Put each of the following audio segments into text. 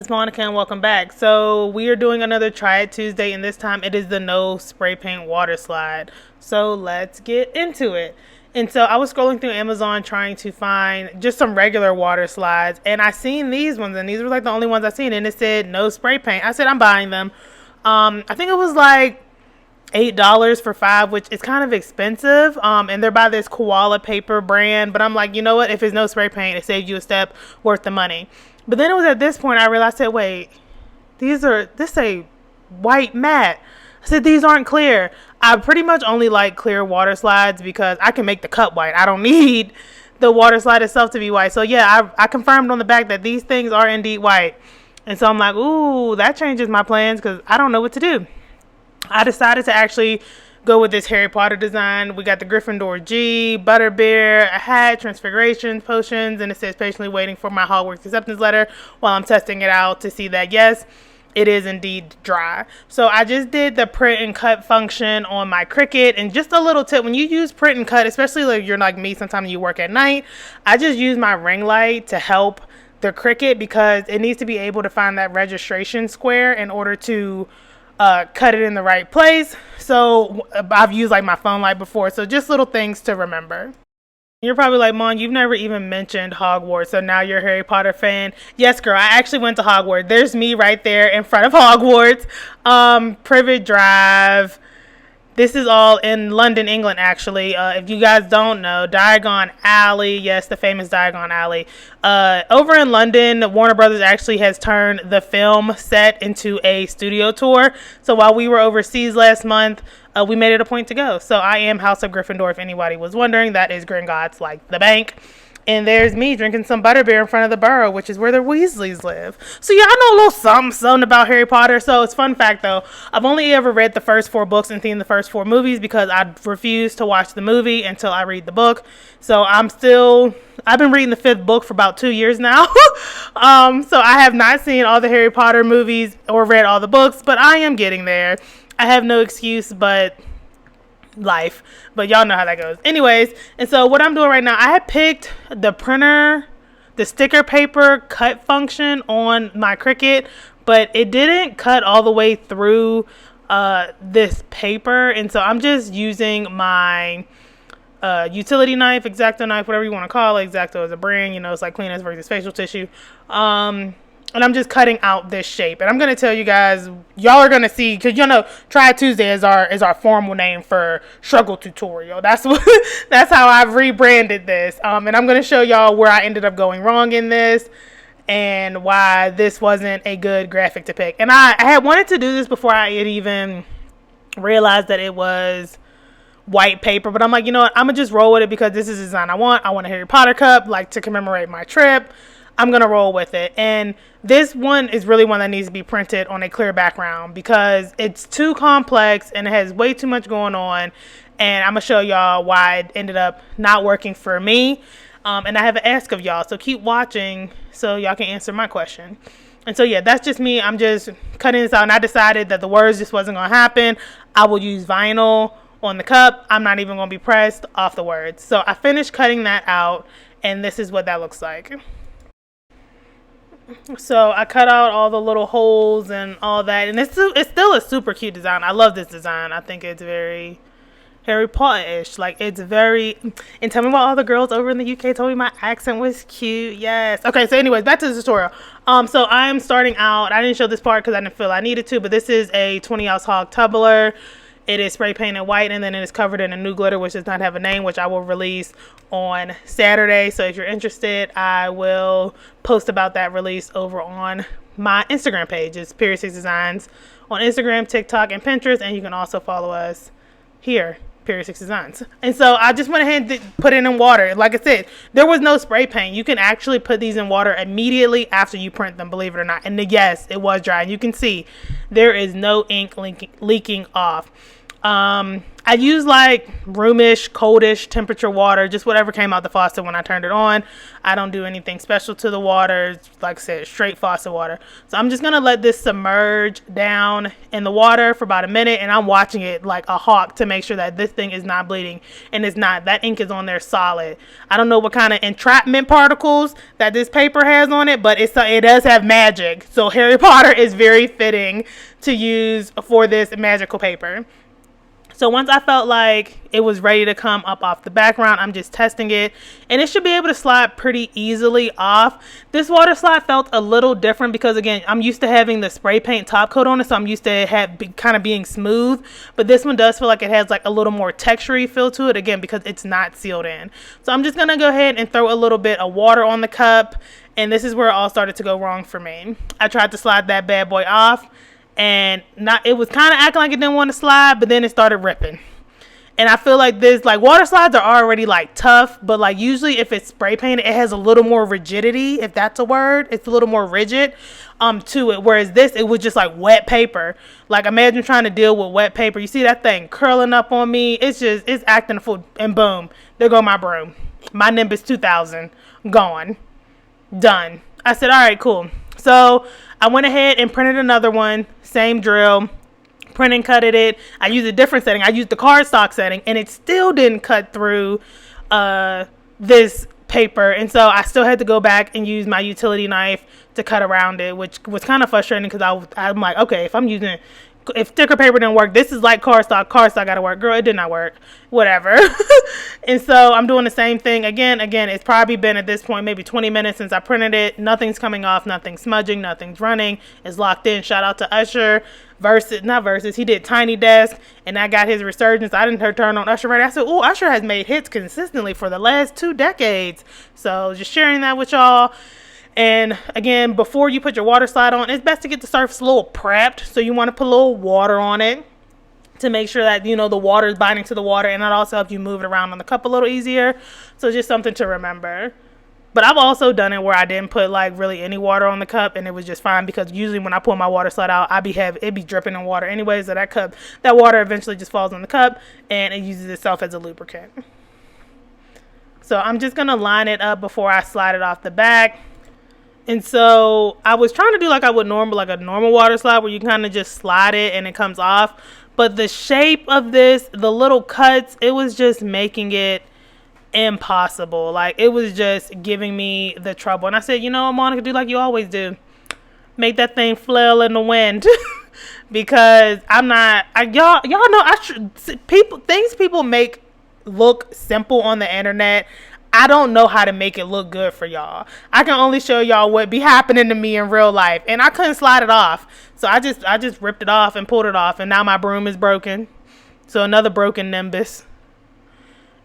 Monica and welcome back. So we are doing another Try It Tuesday, and this time it is the no spray paint water slide. So let's get into it. And so I was scrolling through Amazon trying to find just some regular water slides, and I seen these ones, and these were like the only ones I seen, and it said no spray paint. I said I'm buying them. I think it was like $8 for 5, which is kind of expensive. And they're by this koala paper brand, but I'm like, you know what? If it's no spray paint, it saves you a step, worth the money. But then it was at this point I realized, I said, wait, this a white matte. I said, these aren't clear. I pretty much only like clear water slides because I can make the cup white. I don't need the water slide itself to be white. So yeah, I confirmed on the back that these things are indeed white. And so I'm like, ooh, that changes my plans because I don't know what to do. I decided to actually go with this Harry Potter design. We got the Gryffindor G, Butterbeer, a hat, transfigurations, potions, and it says patiently waiting for my Hogwarts acceptance letter while I'm testing it out to see that, yes, it is indeed dry. So I just did the print and cut function on my Cricut. And just a little tip, when you use print and cut, especially if you're like me, sometimes you work at night, I just use my ring light to help the Cricut because it needs to be able to find that registration square in order to cut it in the right place. So I've used like my phone light before. So just little things to remember. You're probably like, Mom, you've never even mentioned Hogwarts, so now you're a Harry Potter fan. Yes, girl, I actually went to Hogwarts. There's me right there in front of Hogwarts. Privet Drive. This is all in London, England, actually. If you guys don't know, Diagon Alley. Yes, the famous Diagon Alley. Over in London, Warner Brothers actually has turned the film set into a studio tour. So while we were overseas last month, we made it a point to go. So I am House of Gryffindor, if anybody was wondering. That is Gringotts, like the bank. And there's me drinking some butterbeer in front of the Burrow, which is where the Weasleys live. So yeah, I know a little something about Harry Potter. So it's fun fact though, I've only ever read the first 4 books and seen the first 4 movies because I refuse to watch the movie until I read the book. So I've been reading the 5th book for about 2 years now. So I have not seen all the Harry Potter movies or read all the books, but I am getting there. I have no excuse but life, but y'all know how that goes. Anyways, and so what I'm doing right now, I had picked the printer, the sticker paper cut function on my Cricut, but it didn't cut all the way through this paper, and so I'm just using my utility knife, X-Acto knife, whatever you want to call it. X-Acto is a brand, you know, it's like Kleenex versus facial tissue. And I'm just cutting out this shape. And I'm going to tell you guys, y'all are going to see, because you know, Try It Tuesday is our formal name for struggle tutorial. That's how I've rebranded this. And I'm going to show y'all where I ended up going wrong in this and why this wasn't a good graphic to pick. And I had wanted to do this before I had even realized that it was white paper. But I'm like, you know what? I'm going to just roll with it because this is the design I want. I want a Harry Potter cup, like to commemorate my trip. I'm going to roll with it. And this one is really one that needs to be printed on a clear background because it's too complex and it has way too much going on. And I'm going to show y'all why it ended up not working for me. And I have an ask of y'all. So keep watching so y'all can answer my question. And so, yeah, that's just me. I'm just cutting this out. And I decided that the words just wasn't going to happen. I will use vinyl on the cup. I'm not even going to be pressed off the words. So I finished cutting that out. And this is what that looks like. So I cut out all the little holes and all that, and it's still a super cute design. I love this design. I think it's very Harry Potter-ish. Like, it's very, and tell me why all the girls over in the UK told me my accent was cute. Yes. Okay, so anyways, back to the tutorial. So I'm starting out, I didn't show this part because I didn't feel I needed to, but this is a 20-ounce hog tumbler. It is spray painted white, and then it is covered in a new glitter, which does not have a name, which I will release on Saturday. So if you're interested, I will post about that release over on my Instagram page. It's PeriodSixDesigns on Instagram, TikTok, and Pinterest. And you can also follow us here, PeriodSixDesigns. And so I just went ahead and put it in water. Like I said, there was no spray paint. You can actually put these in water immediately after you print them, believe it or not. And yes, it was dry. And you can see there is no ink leaking off. I use like roomish, coldish temperature water, just whatever came out the faucet when I turned it on. I don't do anything special to the water. It's, like I said, straight faucet water. So I'm just going to let this submerge down in the water for about a minute, and I'm watching it like a hawk to make sure that this thing is not bleeding, and it's not. That ink is on there solid. I don't know what kind of entrapment particles that this paper has on it, but it does have magic. So Harry Potter is very fitting to use for this magical paper. So once I felt like it was ready to come up off the background, I'm just testing it, and it should be able to slide pretty easily off. This water slide felt a little different because, again, I'm used to having the spray paint top coat on it, so I'm used to it kind of being smooth, but this one does feel like it has like a little more textury feel to it, again, because it's not sealed in. So I'm just going to go ahead and throw a little bit of water on the cup, and this is where it all started to go wrong for me. I tried to slide that bad boy off, and it was kind of acting like it didn't want to slide, but then it started ripping. And I feel like this, like, water slides are already like tough, but like usually if it's spray painted, it has a little more rigidity, if that's a word. It's a little more rigid to it, whereas this, it was just like wet paper. Like, imagine trying to deal with wet paper. You see that thing curling up on me. It's acting a fool, and boom, there go my broom. My Nimbus 2000 gone, done. I said, all right, cool. So I went ahead and printed another one, same drill, print and cutted it. I used a different setting. I used the cardstock setting, and it still didn't cut through this paper. And so I still had to go back and use my utility knife to cut around it, which was kind of frustrating because I'm like, okay, if sticker paper didn't work, this is like cardstock gotta work. Girl, it did not work. Whatever. And so I'm doing the same thing again. It's probably been at this point maybe 20 minutes since I printed it. Nothing's coming off, nothing's smudging, nothing's running. It's locked in. Shout out to Usher. He did Tiny Desk, and I got his resurgence. I didn't turn on Usher right. I said, oh, Usher has made hits consistently for the last 2 decades. So just sharing that with y'all. And again, before you put your water slide on, it's best to get the surface a little prepped. So you want to put a little water on it to make sure that, you know, the water is binding to the water, and that also helps you move it around on the cup a little easier. So just something to remember. But I've also done it where I didn't put like really any water on the cup, and it was just fine, because usually when I pull my water slide out, it'd be dripping in water anyways. So that water eventually just falls on the cup, and it uses itself as a lubricant. So I'm just going to line it up before I slide it off the back. And so I was trying to do like I would like a normal water slide, where you kind of just slide it and it comes off. But the shape of this, the little cuts, it was just making it impossible. Like, it was just giving me the trouble. And I said, you know what, Monica, do like you always do. Make that thing flail in the wind. Because y'all know, people make look simple on the internet. I don't know how to make it look good for y'all. I can only show y'all what be happening to me in real life, and I couldn't slide it off. So I just ripped it off and pulled it off, and now my broom is broken. So another broken Nimbus.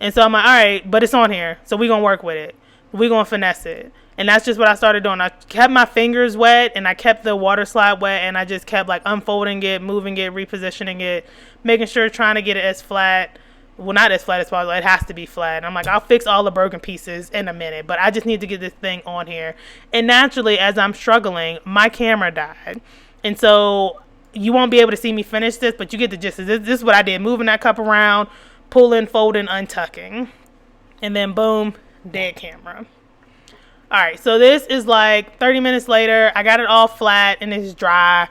And so I'm like, all right, but it's on here, so we're going to work with it. We're going to finesse it. And that's just what I started doing. I kept my fingers wet, and I kept the water slide wet, and I just kept like unfolding it, moving it, repositioning it, making sure, trying to get it as flat. Well, not as flat as possible. It has to be flat. And I'm like, I'll fix all the broken pieces in a minute, but I just need to get this thing on here. And naturally, as I'm struggling, my camera died. And so you won't be able to see me finish this, but you get the gist. This is what I did. Moving that cup around, pulling, folding, untucking. And then boom, dead camera. All right, so this is like 30 minutes later. I got it all flat and it's dry.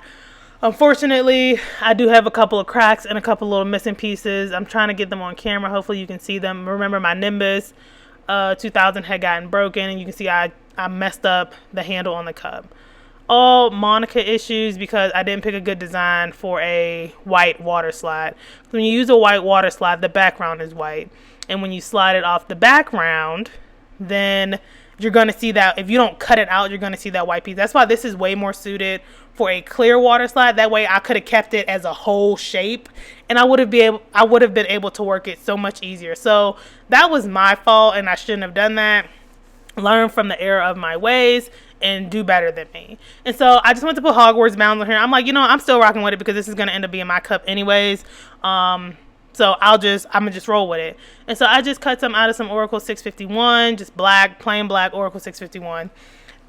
Unfortunately, I do have a couple of cracks and a couple of little missing pieces. I'm trying to get them on camera. Hopefully you can see them. Remember, my Nimbus 2000 had gotten broken, and you can see I messed up the handle on the cup. All Monica issues because I didn't pick a good design for a white water slide. When you use a white water slide, the background is white. And when you slide it off the background, then you're going to see that. If you don't cut it out, you're going to see that white piece. That's why this is way more suited for a clear water slide. That way I could have kept it as a whole shape, and I would have been able to work it so much easier. So that was my fault, and I shouldn't have done that. Learn from the error of my ways and do better than me. And so I just went to put Hogwarts Bounds on here. I'm like, you know, I'm still rocking with it because this is going to end up being my cup anyways. So I'm gonna just roll with it. And so I just cut some out of some Oracle 651, just black, plain black Oracle 651.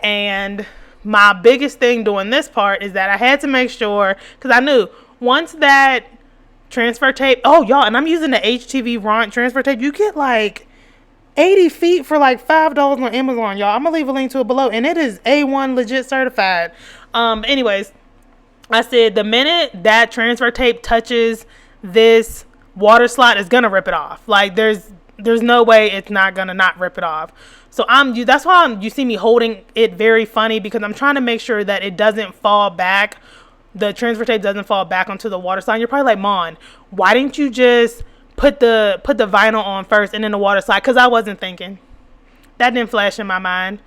And my biggest thing doing this part is that I had to make sure, because I knew once that transfer tape. Oh, y'all, and I'm using the HTV Ront transfer tape. You get like 80 feet for like $5 on Amazon, y'all. I'm gonna leave a link to it below, and it is A1 legit certified. Anyways, I said the minute that transfer tape touches this water slide, it's gonna rip it off. Like there's no way it's not gonna not rip it off. So that's why you see me holding it very funny, because I'm trying to make sure that it doesn't fall back. The transfer tape doesn't fall back onto the water slide. You're probably like, Mon, why didn't you just put the vinyl on first and then the water slide? Because I wasn't thinking. That didn't flash in my mind.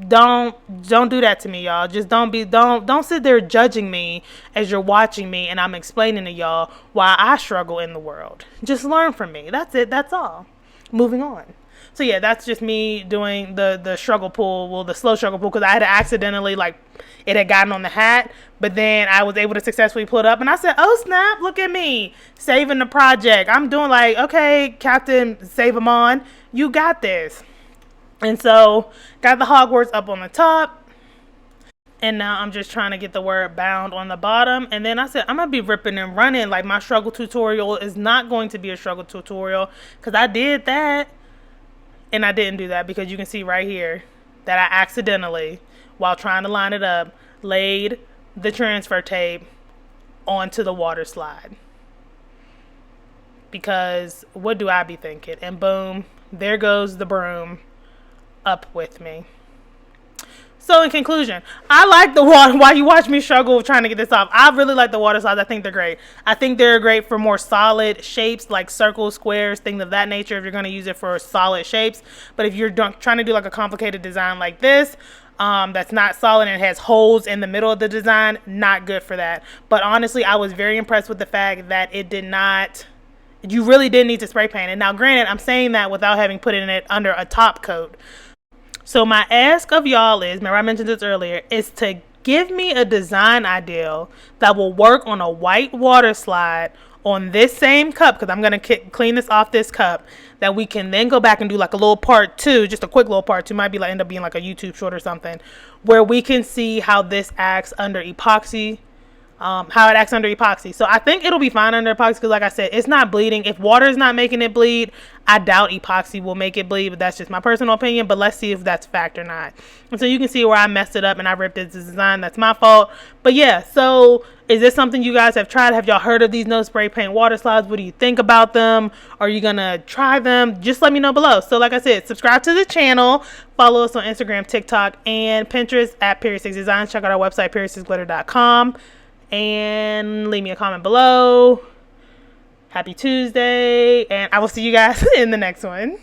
Don't do that to me, y'all. Just don't sit there judging me as you're watching me and I'm explaining to y'all why I struggle in the world. Just learn from me. That's it. That's all. Moving on. So yeah, that's just me doing the struggle pull, well, the slow struggle pull, because I had to accidentally, like, it had gotten on the hat, but then I was able to successfully pull it up, and I said, oh snap, look at me saving the project. I'm doing like, okay, Captain Save 'em on, you got this. And so got the Hogwarts up on the top, and now I'm just trying to get the word bound on the bottom. And then I said, I'm gonna be ripping and running. Like, my struggle tutorial is not going to be a struggle tutorial, because I did that. And I didn't do that, because you can see right here that I accidentally, while trying to line it up, laid the transfer tape onto the water slide. Because what do I be thinking? And boom, there goes the broom up with me. So in conclusion, I like the water. While you watch me struggle trying to get this off, I really like the water slides. I think they're great. I think they're great for more solid shapes, like circles, squares, things of that nature, if you're going to use it for solid shapes. But if you're trying to do like a complicated design like this, that's not solid and has holes in the middle of the design, not good for that. But honestly, I was very impressed with the fact that it did not, you really didn't need to spray paint it. Now granted, I'm saying that without having put in it under a top coat. So my ask of y'all is, remember I mentioned this earlier, is to give me a design idea that will work on a white water slide on this same cup, because I'm going to clean this off this cup, that we can then go back and do like a little part 2, just a quick little part 2, might be like end up being like a YouTube short or something, where we can see how this acts under epoxy. How it acts under epoxy. So I think it'll be fine under epoxy, because like I said, it's not bleeding. If water is not making it bleed, I doubt epoxy will make it bleed, but that's just my personal opinion. But let's see if that's fact or not. And so you can see where I messed it up and I ripped this design. That's my fault. But yeah, so is this something you guys have tried? Have y'all heard of these no spray paint water slides? What do you think about them? Are you gonna try them? Just let me know below. So like I said, subscribe to the channel, follow us on Instagram, TikTok, and Pinterest at PeriodSixDesigns. Check out our website, PeriodSixGlitter.com. And leave me a comment below. Happy Tuesday, and I will see you guys in the next one.